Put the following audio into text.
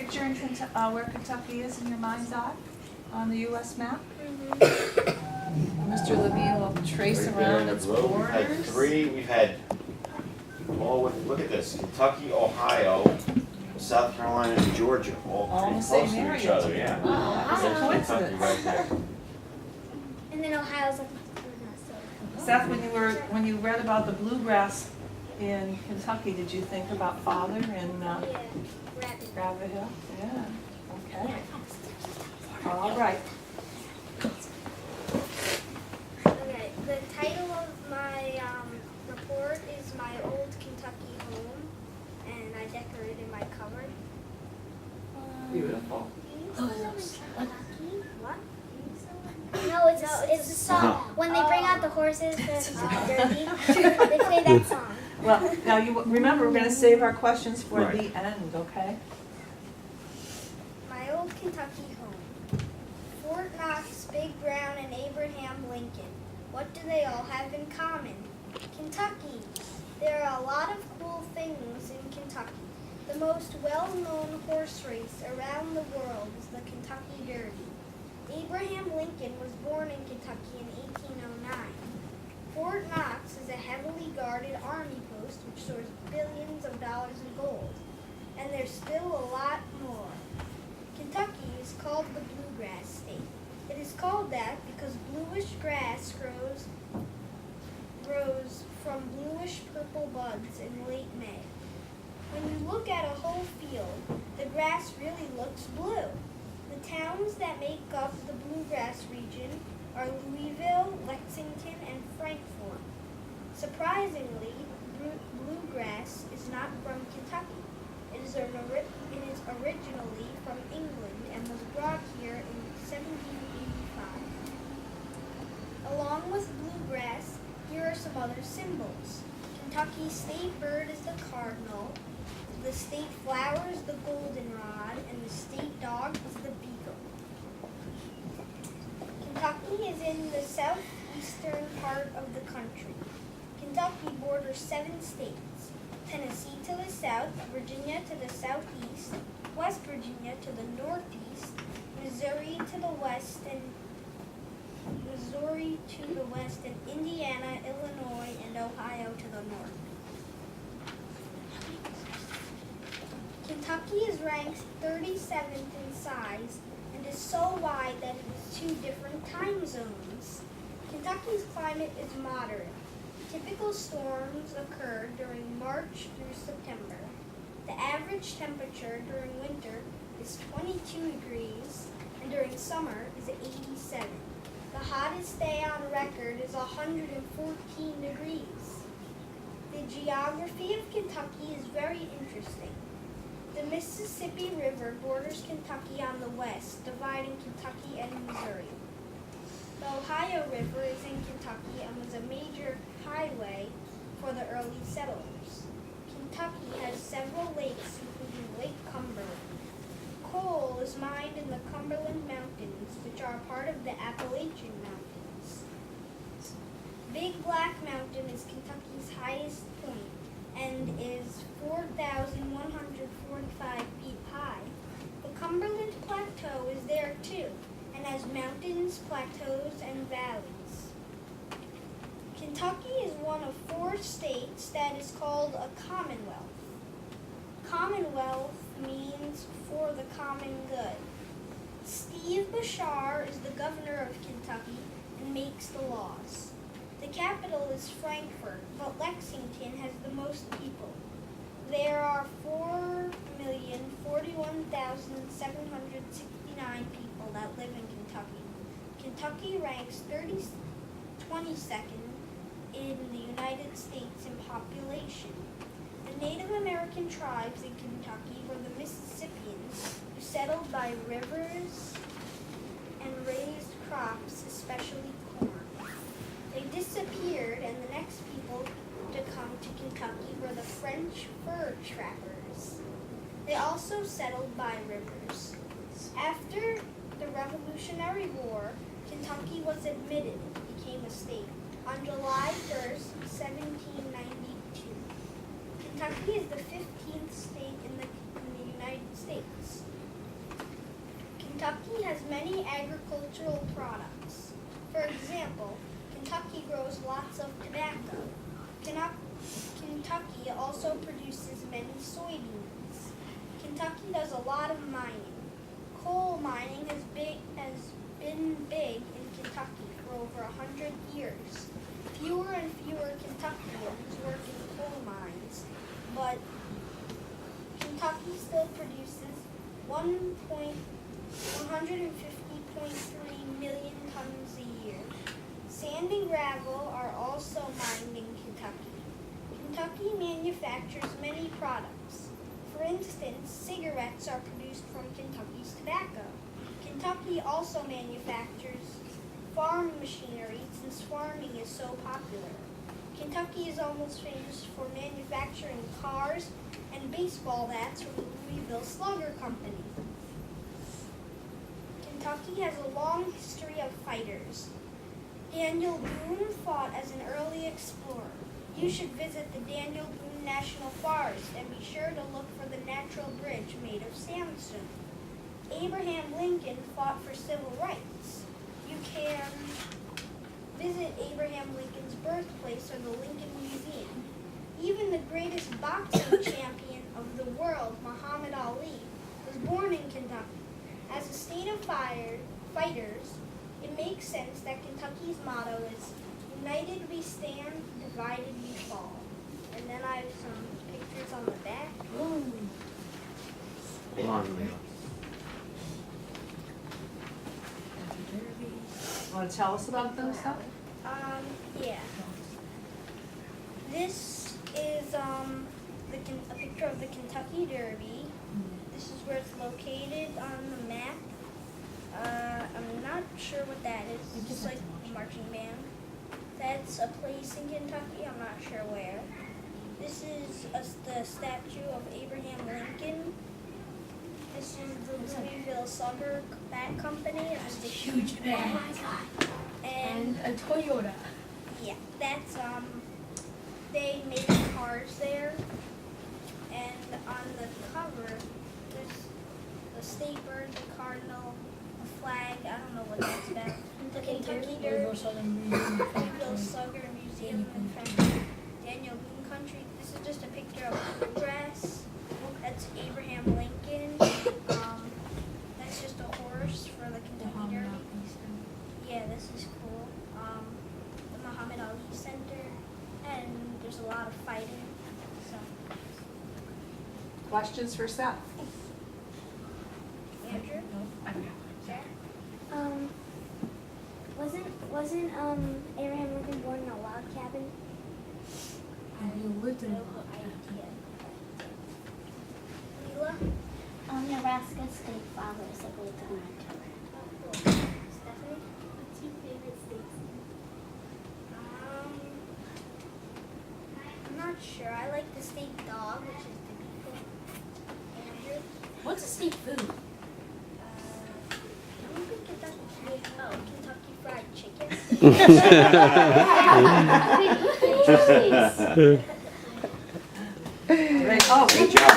picture in where Kentucky is in your mind's eye on the U.S. map? Mr. Levine will trace Right there in around the its blue. We've had borders. three, we've had, look at this, Kentucky, Ohio, South Carolina, and Georgia, all All pretty the same close to each area. other, yeah. Wow, that's a There's Kentucky coincidence. right there. And then Ohio's like, Seth, when you read about the bluegrass in Kentucky, did you think about Father in rabbit. Rabbit Hill? Yeah. Okay. All right. Okay, the title of my report is My Old Kentucky Home, and I decorated my cupboard. Beautiful. What? No, it's a song. When they bring out the horses for Derby, they play that song. Well, now you remember we're going to save our questions for Right. the end, okay? My Old Kentucky Home. Fort Knox, Big Brown, and Abraham Lincoln. What do they all have in common? Kentucky. There are a lot of cool things in Kentucky. The most well-known horse race around the world is the Kentucky Derby. Abraham Lincoln was born in Kentucky in 1809. Fort Knox is a heavily guarded army post which stores billions of dollars in gold. And there's still a lot more. Kentucky is called the Bluegrass State. It is called that because bluish grass grows from bluish purple buds in late May. When you look at a whole field, the grass really looks blue. The towns that make up the Bluegrass region are Louisville, Lexington, and Frankfort. Surprisingly, bluegrass is not from Kentucky. It is originally from England and was brought here in 1785. Along with bluegrass, here are some other symbols. Kentucky's state bird is the cardinal, the state flower is the goldenrod, and the state dog is the beagle. Kentucky is in the southeastern part of the country. Kentucky borders 7 states: Tennessee to the south, Virginia to the southeast, West Virginia to the northeast, Missouri to the west, and Indiana, Illinois, and Ohio to the north. Kentucky is ranked 37th in size and is so wide that it has 2 different time zones. Kentucky's climate is moderate. Typical storms occur during March through September. The average temperature during winter is 22 degrees and during summer is 87. The hottest day on record is 114 degrees. The geography of Kentucky is very interesting. The Mississippi River borders Kentucky on the west, dividing Kentucky and Missouri. The Ohio River is in Kentucky and was a major highway for the early settlers. Kentucky has several lakes, including Lake Cumberland. Coal is mined in the Cumberland Mountains, which are part of the Appalachian Mountains. Big Black Mountain is Kentucky's highest point and is 4,145 feet high. The Cumberland Plateau is there too, and has mountains, plateaus, and valleys. Kentucky is one of 4 states that is called a commonwealth. Commonwealth means for the common good. Steve Bashar is the governor of Kentucky and makes the laws. The capital is Frankfort, but Lexington has the most people. There are 4,041,769 people that live in Kentucky. Kentucky ranks 22nd in the United States in population. The Native American tribes in Kentucky were the Mississippians, who settled by rivers and raised crops, especially corn. They disappeared, and the next people to come to Kentucky were the French fur trappers. They also settled by rivers. After the Revolutionary War, Kentucky was admitted and became a state on July 1st, 1792. Kentucky is the 15th state in the United States. Kentucky has many agricultural products. For example, Kentucky grows lots of tobacco. Kentucky also produces many soybeans. Kentucky does a lot of mining. Coal mining has been big in Kentucky for over 100 years. Fewer and fewer Kentuckians work in coal mines, but Kentucky still produces 150.3 million tons a year. Sand and gravel are also mined in Kentucky. Kentucky manufactures many products. For instance, cigarettes are produced from Kentucky's tobacco. Kentucky also manufactures farm machinery since farming is so popular. Kentucky is almost famous for manufacturing cars and baseball bats from the Louisville Slugger Company. Kentucky has a long history of fighters. Daniel Boone fought as an early explorer. You should visit the Daniel Boone National Forest and be sure to look for the natural bridge made of sandstone. Abraham Lincoln fought for civil rights. You can visit Abraham Lincoln's birthplace or the Lincoln Museum. Even the greatest boxing champion of the world, Muhammad Ali, was born in Kentucky. As a state of fighters, it makes sense that Kentucky's motto is United we stand, divided we fall. And then I have some pictures on the back. Hold on, Leila. Want to tell us about those stuff? Yeah. This is a picture of the Kentucky Derby. This is where it's located on the map. I'm not sure what that is. It's just like a marching band. That's a place in Kentucky. I'm not sure where. This is the statue of Abraham Lincoln. This is the Louisville Slugger Bat Company. It's That's a huge bag. Oh my god. And And a Toyota. yeah, that's they make cars there. And on the cover, there's the state bird, the cardinal, the flag. I don't know what that's about. The Kentucky Derby, Louisville Slugger Museum and Factory, Daniel Boone Country. This is just a picture of bluegrass. That's Abraham Lincoln. That's just a horse for the Kentucky Derby. Yeah, this is cool. The Muhammad Ali Center, and there's a lot of fighting. So, Questions for Seth? Andrew, Sarah? Wasn't Abraham Lincoln born in a log cabin? You lived in a Leela? Nebraska State Fathers, I believe they're on October. Oh, cool. Stephanie? What's your favorite state? I'm not sure. I like the state dog, which is the beagle. Andrew? What's a state food? I don't think Kentucky. Oh, Kentucky Fried Chicken. Right. Oh, good job.